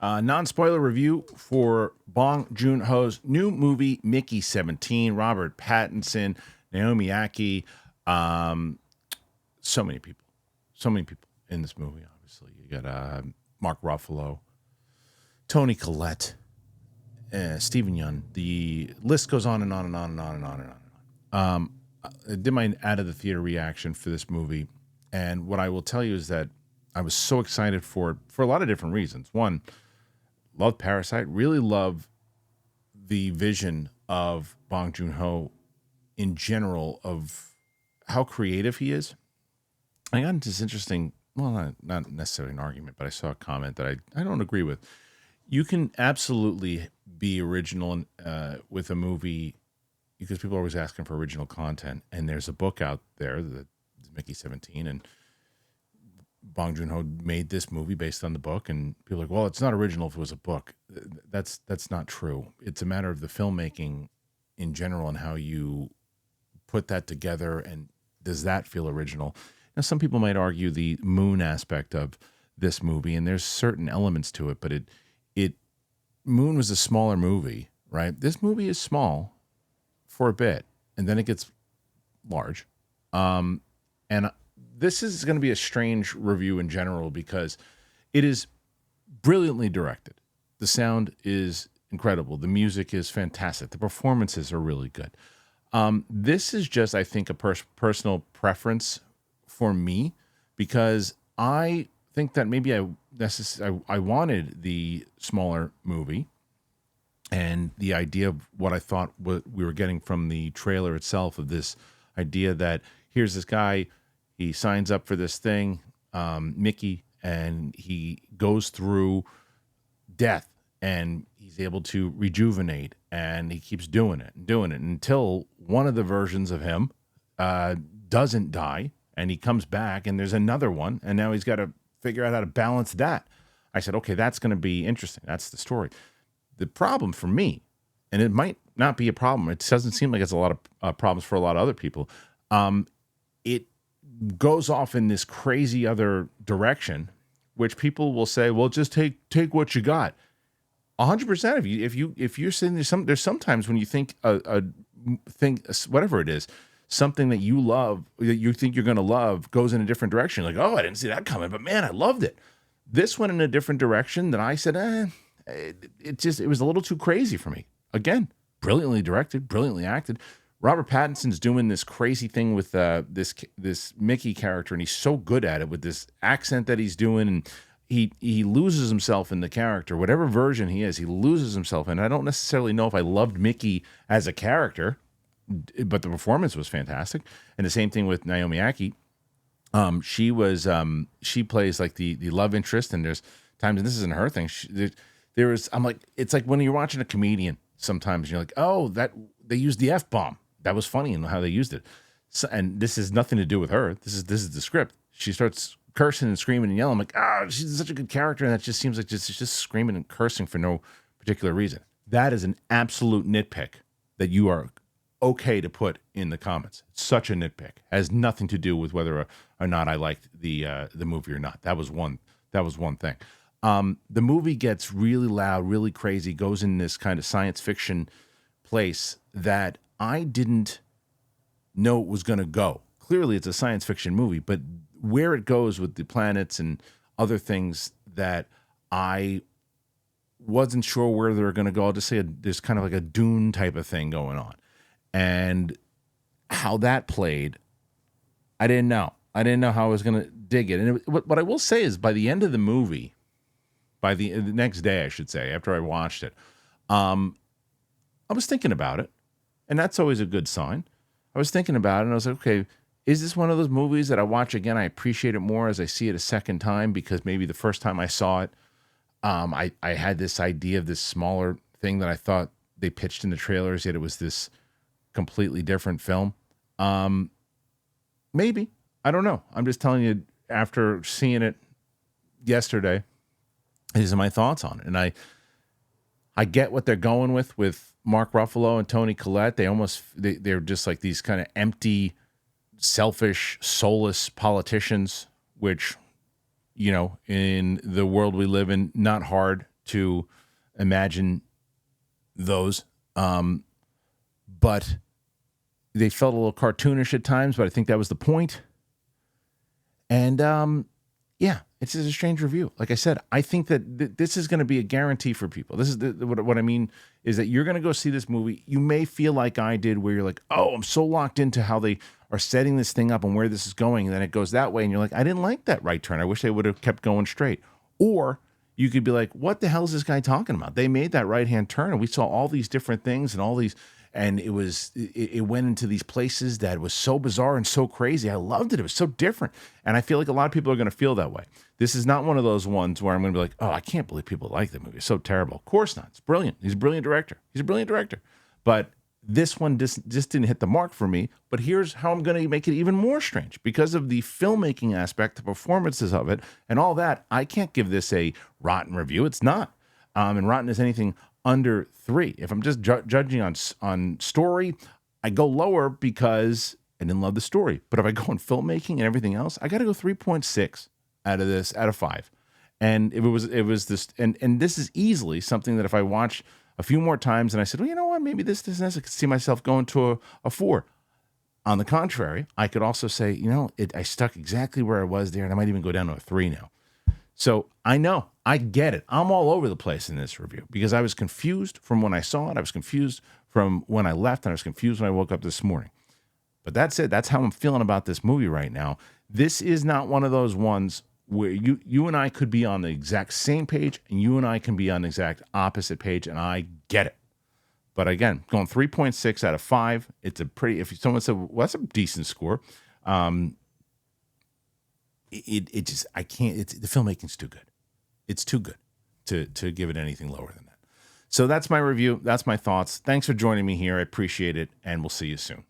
Non-spoiler review for Bong Joon-ho's new movie, Mickey-17, Robert Pattinson, Naomi Ackie, so many people. So many people in this movie, obviously. You got Mark Ruffalo, Toni Collette, Stephen Yeun. The list goes on and on and on and on and on and on. I did my out of the theater reaction for this movie, and what I will tell you is that I was so excited for it for a lot of different reasons. One, love Parasite, really love the vision of Bong Joon-ho in general of how creative he is. I got into this interesting, well, not necessarily an argument, but I saw a comment that I don't agree with. You can absolutely be original with a movie because people are always asking for original content, and there's a book out there, the Mickey-17, and Bong Joon-ho made this movie based on the book, and people are like, well, it's not original if it was a book. That's not true. It's a matter of the filmmaking in general and how you put that together, and does that feel original? Now, some people might argue the moon aspect of this movie, and there's certain elements to it, but Moon was a smaller movie, right? This movie is small for a bit, and then it gets large. And this is going to be a strange review in general because it is brilliantly directed. The sound is incredible. The music is fantastic. The performances are really good. This is just, I think, a personal preference for me because I think that maybe I wanted the smaller movie, and the idea of what I thought we were getting from the trailer itself of this idea that here's this guy, he signs up for this thing, Mickey, and he goes through death and he's able to rejuvenate, and he keeps doing it until one of the versions of him doesn't die, and he comes back, and there's another one, and now he's got to figure out how to balance that. I said, okay, that's going to be interesting. That's the story. The problem for me, and it might not be a problem, it doesn't seem like it's a lot of problems for a lot of other people, it goes off in this crazy other direction, which people will say, well, just take what you got. 100% of you, if you're sitting there's sometimes when you think whatever it is, something that you love, that you think you're going to love, goes in a different direction. You're like, oh, I didn't see that coming, but man, I loved it. This went in a different direction that I said, it was a little too crazy for me. Again, brilliantly directed, brilliantly acted. Robert Pattinson's doing this crazy thing with this Mickey character, and he's so good at it with this accent that he's doing, and he loses himself in the character. Whatever version he is, he loses himself in. I don't necessarily know if I loved Mickey as a character, but the performance was fantastic. And the same thing with Naomi Ackie. She plays like the love interest, and there's times, and this isn't her thing. I'm like, it's like when you're watching a comedian sometimes, you're like, oh, that they used the F-bomb. That was funny in how they used it. So, and this has nothing to do with her. This is the script. She starts cursing and screaming and yelling. I'm like, she's such a good character, and that just seems like just screaming and cursing for no particular reason. That is an absolute nitpick that you are okay to put in the comments. It's such a nitpick. It has nothing to do with whether or not I liked the movie or not. That was one thing. The movie gets really loud, really crazy, goes in this kind of science fiction place that I didn't know it was going to go. Clearly, it's a science fiction movie, but where it goes with the planets and other things that I wasn't sure where they were going to go. I'll just say there's kind of like a Dune type of thing going on. And how that played, I didn't know. I didn't know how I was going to dig it. And what I will say is by the end of the movie, by the next day, I should say, after I watched it, I was thinking about it. And that's always a good sign. I was thinking about it, and I was like, okay, is this one of those movies that I watch again? I appreciate it more as I see it a second time, because maybe the first time I saw it, I had this idea of this smaller thing that I thought they pitched in the trailers, yet it was this completely different film. Maybe. I don't know. I'm just telling you, after seeing it yesterday, these are my thoughts on it. And I get what they're going with Mark Ruffalo and Toni Collette. They're just like these kind of empty, selfish, soulless politicians, which, you know, in the world we live in, not hard to imagine those. But they felt a little cartoonish at times, but I think that was the point. And yeah, it's just a strange review. Like I said, I think that this is going to be a guarantee for people. This is what I mean is that you're going to go see this movie. You may feel like I did, where you're like, oh, I'm so locked into how they are setting this thing up and where this is going, and then it goes that way, and you're like, I didn't like that right turn. I wish they would have kept going straight. Or you could be like, what the hell is this guy talking about? They made that right-hand turn, and we saw all these different things and all these, and it went into these places that was so bizarre and so crazy. I loved it. It was so different. And I feel like a lot of people are going to feel that way. This is not one of those ones where I'm going to be like, oh, I can't believe people like that movie. It's so terrible. Of course not. It's brilliant. He's a brilliant director. But this one just didn't hit the mark for me. But here's how I'm going to make it even more strange. Because of the filmmaking aspect, the performances of it, and all that, I can't give this a rotten review. It's not. And rotten is anything under 3. If I'm just judging on story, I go lower because I didn't love the story. But if I go on filmmaking and everything else, I got to go 3.6 out of 5. And it was this, and this is easily something that if I watch a few more times and I said, well, you know what, maybe this, I could see myself going to a 4. On the contrary, I could also say, you know, I stuck exactly where I was there, and I might even go down to a 3 now. So I know, I get it. I'm all over the place in this review because I was confused from when I saw it. I was confused from when I left, and I was confused when I woke up this morning. But that's it. That's how I'm feeling about this movie right now. This is not one of those ones where you and I could be on the exact same page, and you and I can be on the exact opposite page, and I get it. But again, going 3.6 out of 5, it's a pretty, if someone said, well, that's a decent score. It just, I can't, the filmmaking's too good. It's too good to give it anything lower than that. So that's my review. That's my thoughts. Thanks for joining me here. I appreciate it, and we'll see you soon.